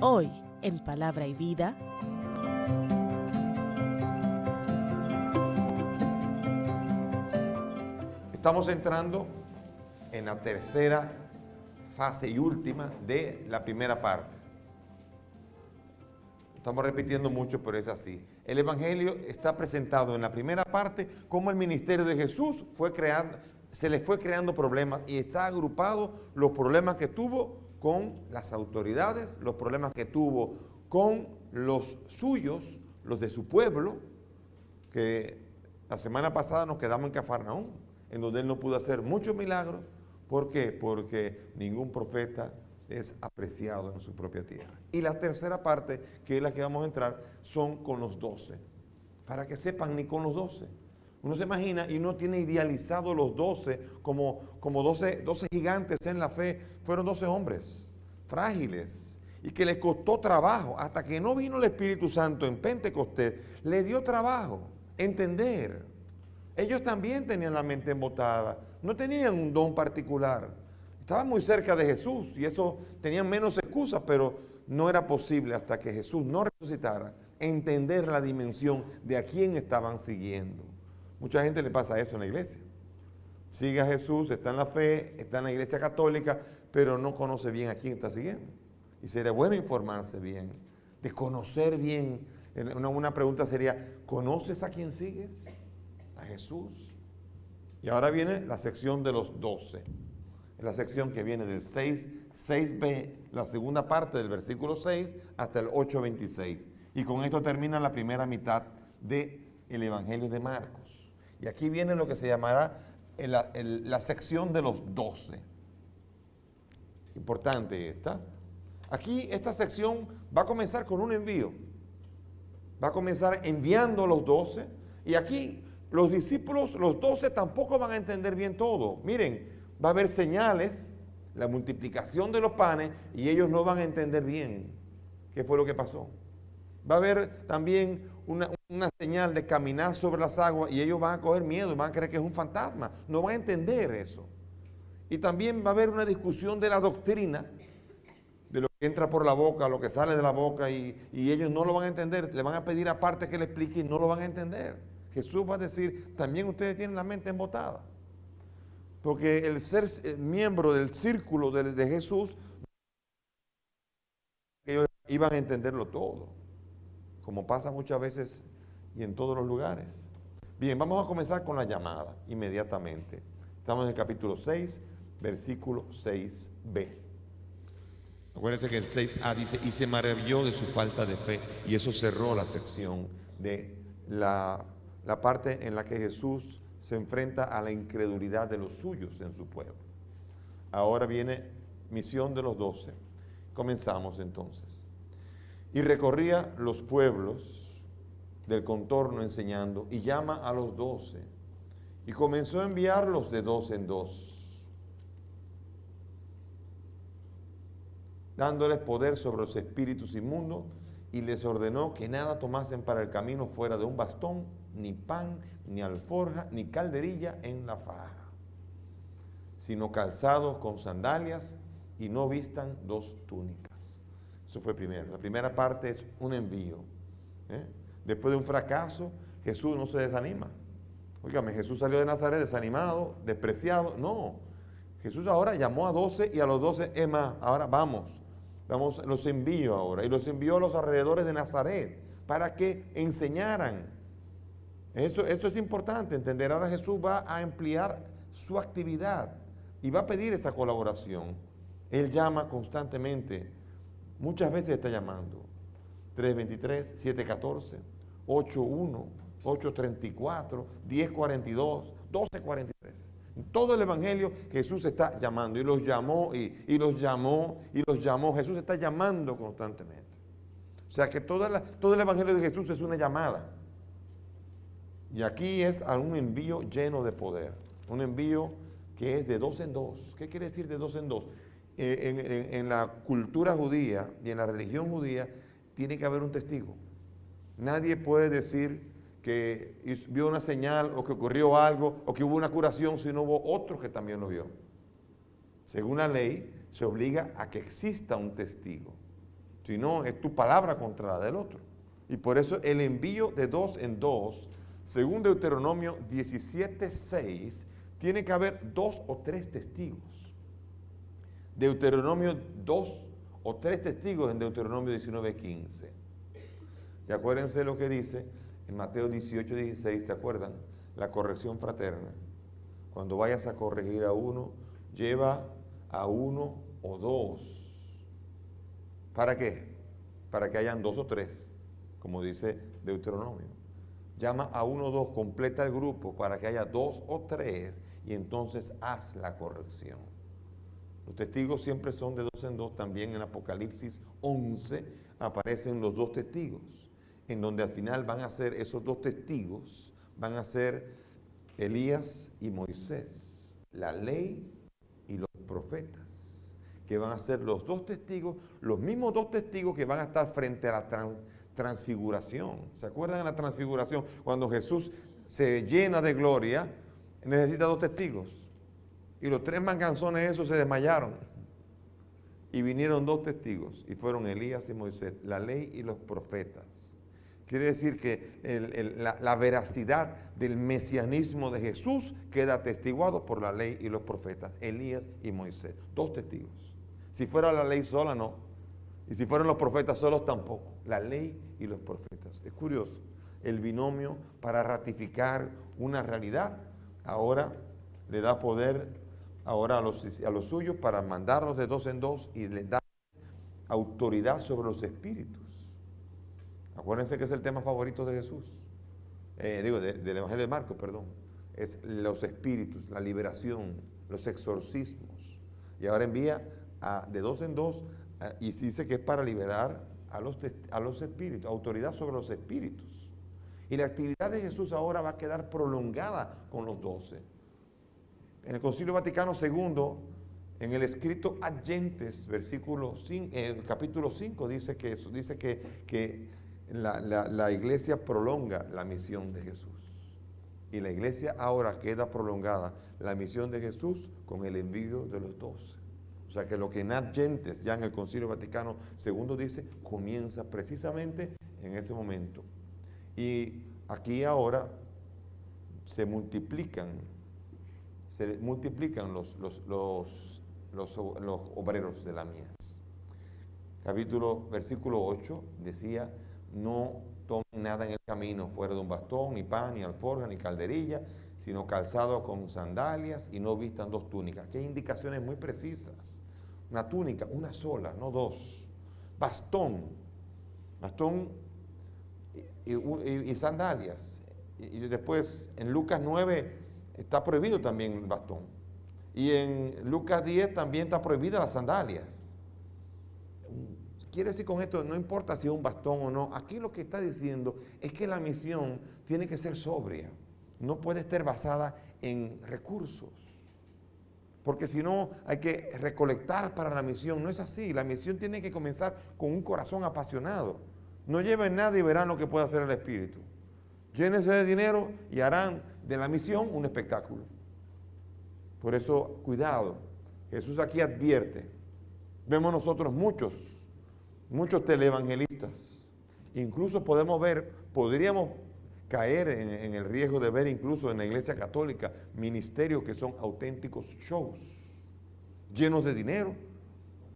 Hoy, en Palabra y Vida, estamos entrando en la tercera fase y última de la primera parte. Estamos repitiendo mucho, pero es así. El Evangelio está presentado en la primera parte como el ministerio de Jesús se le fue creando problemas y está agrupado los problemas que tuvo con las autoridades, los problemas que tuvo con los suyos, los de su pueblo, que la semana pasada nos quedamos en Cafarnaúm, en donde él no pudo hacer muchos milagros. ¿Por qué? Porque ningún profeta es apreciado en su propia tierra. Y la tercera parte, que es la que vamos a entrar, son con los 12. Para que sepan, ni con los 12. Uno se imagina y uno tiene idealizado los 12 como 12 gigantes en la fe. Fueron 12 hombres frágiles y que les costó trabajo. Hasta que no vino el Espíritu Santo en Pentecostés, le dio trabajo entender. Ellos también tenían la mente embotada, no tenían un don particular. Estaban muy cerca de Jesús y eso tenían menos excusas, pero no era posible hasta que Jesús no resucitara entender la dimensión de a quién estaban siguiendo. Mucha gente le pasa eso en la iglesia. Sigue a Jesús, está en la fe, está en la iglesia católica, pero no conoce bien a quién está siguiendo. Y sería bueno informarse bien, de conocer bien. Una pregunta sería, ¿conoces a quién sigues? A Jesús. Y ahora viene la sección de los 12. Es la sección que viene del 6b, la segunda parte del versículo 6 hasta el 8:26. Y con esto termina la primera mitad del Evangelio de Marcos. Y aquí viene lo que se llamará la sección de los 12. Importante esta. Aquí esta sección va a comenzar con un envío. Va a comenzar enviando a los 12. Y aquí los discípulos, los 12, tampoco van a entender bien todo. Miren, va a haber señales, la multiplicación de los panes, y ellos no van a entender bien qué fue lo que pasó. Va a haber también una señal de caminar sobre las aguas y ellos van a coger miedo, van a creer que es un fantasma. No van a entender eso. Y también va a haber una discusión de la doctrina, de lo que entra por la boca, lo que sale de la boca, y ellos no lo van a entender. Le van a pedir aparte que le explique y no lo van a entender. Jesús va a decir, también ustedes tienen la mente embotada. Porque el ser miembro del círculo de Jesús, ellos iban a entenderlo todo, como pasa muchas veces y en todos los lugares. Bien, vamos a comenzar con la llamada inmediatamente. Estamos en el capítulo 6, versículo 6b. Acuérdense que el 6a dice, y se maravilló de su falta de fe, y eso cerró la sección de la parte en la que Jesús se enfrenta a la incredulidad de los suyos en su pueblo. Ahora viene misión de los 12. Comenzamos entonces. Y recorría los pueblos del contorno enseñando, y llama a los 12. Y comenzó a enviarlos de 2 en 2, dándoles poder sobre los espíritus inmundos, y les ordenó que nada tomasen para el camino fuera de un bastón, ni pan, ni alforja, ni calderilla en la faja, sino calzados con sandalias, y no vistan 2 túnicas. Eso fue primero. La primera parte es un envío. Después de un fracaso, Jesús no se desanima. Óigame, Jesús salió de Nazaret desanimado, despreciado. No, Jesús ahora llamó a 12 y a los 12, es más, ahora vamos, los envío ahora. Y los envió a los alrededores de Nazaret para que enseñaran. Eso es importante, entender. Ahora Jesús va a ampliar su actividad y va a pedir esa colaboración. Él llama constantemente, muchas veces está llamando. 3:23, 7:14, 8:1, 8:34, 10:42, 12:43. En todo el Evangelio Jesús está llamando y los llamó y los llamó y los llamó. Jesús está llamando constantemente. O sea que todo el Evangelio de Jesús es una llamada. Y aquí es a un envío lleno de poder. Un envío que es de 2 en 2. ¿Qué quiere decir de 2 en 2? En la cultura judía y en la religión judía tiene que haber un testigo. Nadie puede decir que vio una señal o que ocurrió algo o que hubo una curación si no hubo otro que también lo vio. Según la ley, se obliga a que exista un testigo. Si no, es tu palabra contra la del otro. Y por eso el envío de dos en dos, según Deuteronomio 17:6, tiene que haber 2 o 3 testigos. Deuteronomio 2 o 3 testigos en Deuteronomio 19:15. Y acuérdense lo que dice en Mateo 18:16, ¿se acuerdan? La corrección fraterna. Cuando vayas a corregir a uno, lleva a 1 o 2. ¿Para qué? Para que hayan 2 o 3, como dice Deuteronomio. Llama a 1 o 2, completa el grupo para que haya 2 o 3 y entonces haz la corrección. Los testigos siempre son de 2 en 2. También en Apocalipsis 11 aparecen los 2 testigos, en donde al final van a ser esos 2 testigos, van a ser Elías y Moisés, la ley y los profetas, que van a ser los 2 testigos, los mismos 2 testigos que van a estar frente a la transfiguración. ¿Se acuerdan de la transfiguración? Cuando Jesús se llena de gloria, necesita 2 testigos. Y los 3 manganzones esos se desmayaron. Y vinieron 2 testigos, y fueron Elías y Moisés, la ley y los profetas. Quiere decir que la veracidad del mesianismo de Jesús queda atestiguado por la ley y los profetas, Elías y Moisés, 2 testigos. Si fuera la ley sola, no. Y si fueran los profetas solos, tampoco. La ley y los profetas. Es curioso, el binomio para ratificar una realidad, ahora le da poder ahora a los suyos para mandarlos de 2 en 2 y les da autoridad sobre los espíritus. Acuérdense que es el tema favorito de Jesús, del Evangelio de Marcos, perdón. Es los espíritus, la liberación, los exorcismos. Y ahora envía de 2 en 2 y dice que es para liberar a los espíritus, autoridad sobre los espíritus. Y la actividad de Jesús ahora va a quedar prolongada con los 12. En el Concilio Vaticano II, en el escrito Ad Gentes, capítulo 5, dice que la iglesia prolonga la misión de Jesús. Y la iglesia ahora queda prolongada la misión de Jesús con el envío de los 12. O sea que lo que en Ad Gentes, ya en el Concilio Vaticano II dice, comienza precisamente en ese momento. Y aquí ahora se multiplican los obreros de la mies. Versículo 8 decía, no tomen nada en el camino, fuera de un bastón, ni pan, ni alforja, ni calderilla, sino calzado con sandalias, y no vistan 2 túnicas. Aquí hay indicaciones muy precisas. Una túnica, una sola, no 2. Bastón y sandalias. Y después en Lucas 9 está prohibido también el bastón. Y en Lucas 10 también está prohibida las sandalias. Quiere decir con esto, no importa si es un bastón o no, aquí lo que está diciendo es que la misión tiene que ser sobria, no puede estar basada en recursos, porque si no hay que recolectar para la misión, no es así, la misión tiene que comenzar con un corazón apasionado. No lleven nada y verán lo que puede hacer el Espíritu. Llénense de dinero y harán de la misión un espectáculo. Por eso, cuidado, Jesús aquí advierte, vemos nosotros muchos televangelistas, incluso podríamos caer en el riesgo de ver incluso en la Iglesia Católica ministerios que son auténticos shows, llenos de dinero,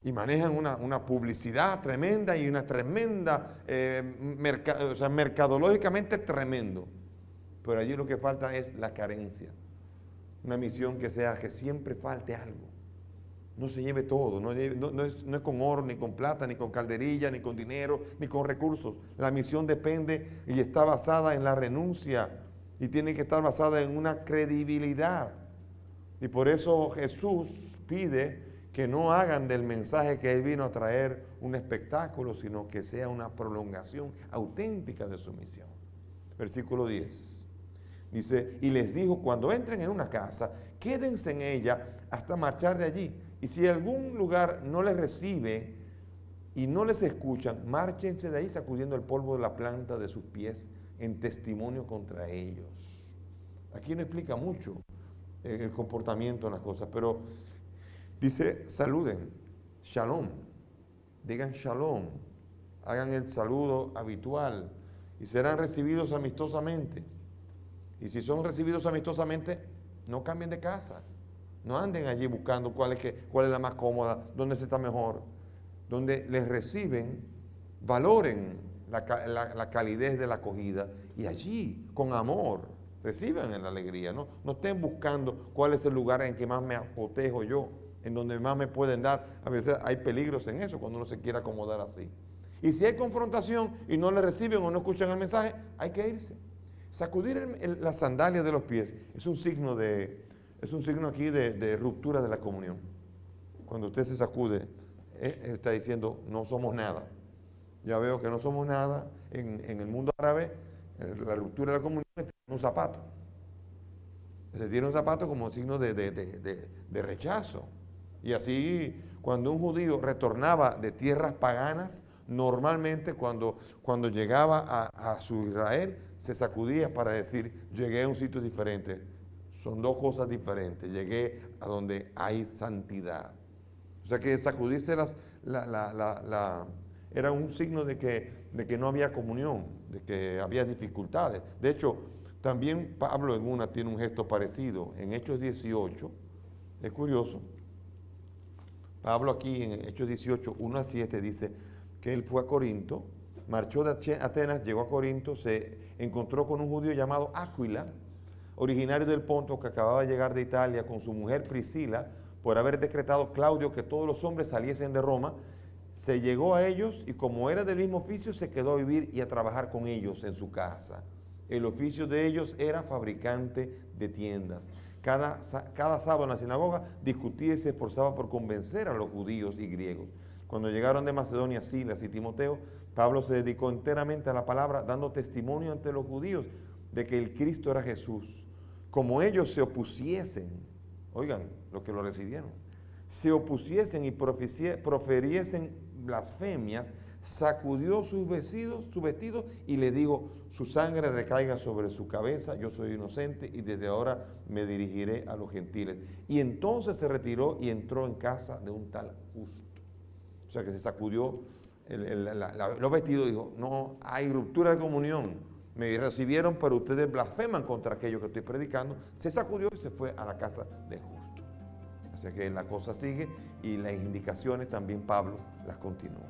y manejan una publicidad tremenda y una tremenda, mercadológicamente tremendo. Pero allí lo que falta es la carencia. Una misión que siempre falte algo. No se lleve todo, no es con oro, ni con plata, ni con calderilla, ni con dinero, ni con recursos. La misión depende y está basada en la renuncia y tiene que estar basada en una credibilidad. Y por eso Jesús pide que no hagan del mensaje que Él vino a traer un espectáculo, sino que sea una prolongación auténtica de su misión. Versículo 10. Dice, y les dijo, cuando entren en una casa, quédense en ella hasta marchar de allí. Y si algún lugar no les recibe y no les escuchan, márchense de ahí sacudiendo el polvo de la planta de sus pies en testimonio contra ellos. Aquí no explica mucho el comportamiento de las cosas, pero Dice, saluden, shalom, digan shalom, hagan el saludo habitual y serán recibidos amistosamente. Y si son recibidos amistosamente, no cambien de casa. No anden allí buscando cuál es la más cómoda, dónde se está mejor. Donde les reciben, valoren la calidez de la acogida y allí, con amor, reciban en la alegría. No estén buscando cuál es el lugar en que más me protejo yo, en donde más me pueden dar. A veces hay peligros en eso cuando uno se quiere acomodar así. Y si hay confrontación y no le reciben o no escuchan el mensaje, hay que irse. Sacudir las sandalias de los pies es un signo aquí de ruptura de la comunión. Cuando usted se sacude, está diciendo, no somos nada. Ya veo que no somos nada. En el mundo árabe, la ruptura de la comunión es un zapato. Se tiene un zapato como signo de rechazo. Y así, cuando un judío retornaba de tierras paganas, normalmente cuando llegaba a su Israel, se sacudía para decir, llegué a un sitio diferente. Son dos cosas diferentes. Llegué a donde hay santidad. O sea que sacudirse era un signo de que no había comunión, de que había dificultades. De hecho, también Pablo en una tiene un gesto parecido. En Hechos 18, es curioso, Pablo aquí en Hechos 18, 1-7 dice que él fue a Corinto, marchó de Atenas, llegó a Corinto, se encontró con un judío llamado Áquila, originario del Ponto, que acababa de llegar de Italia con su mujer Priscila, por haber decretado Claudio que todos los hombres saliesen de Roma. Se llegó a ellos y como era del mismo oficio, se quedó a vivir y a trabajar con ellos en su casa. El oficio de ellos era fabricante de tiendas. Cada sábado en la sinagoga discutía y se esforzaba por convencer a los judíos y griegos. Cuando llegaron de Macedonia Silas y Timoteo, Pablo se dedicó enteramente a la palabra, dando testimonio ante los judíos de que el Cristo era Jesús. Como ellos se opusiesen, oigan, los que lo recibieron, se opusiesen y proferiesen blasfemias, sacudió sus vestidos y le dijo, su sangre recaiga sobre su cabeza, yo soy inocente y desde ahora me dirigiré a los gentiles. Y entonces se retiró y entró en casa de un tal justo. O sea que se sacudió los vestidos y dijo, no hay ruptura de comunión. Me recibieron, pero ustedes blasfeman contra aquello que estoy predicando. Se sacudió y se fue a la casa de justo. O sea que la cosa sigue y las indicaciones también Pablo las continúa.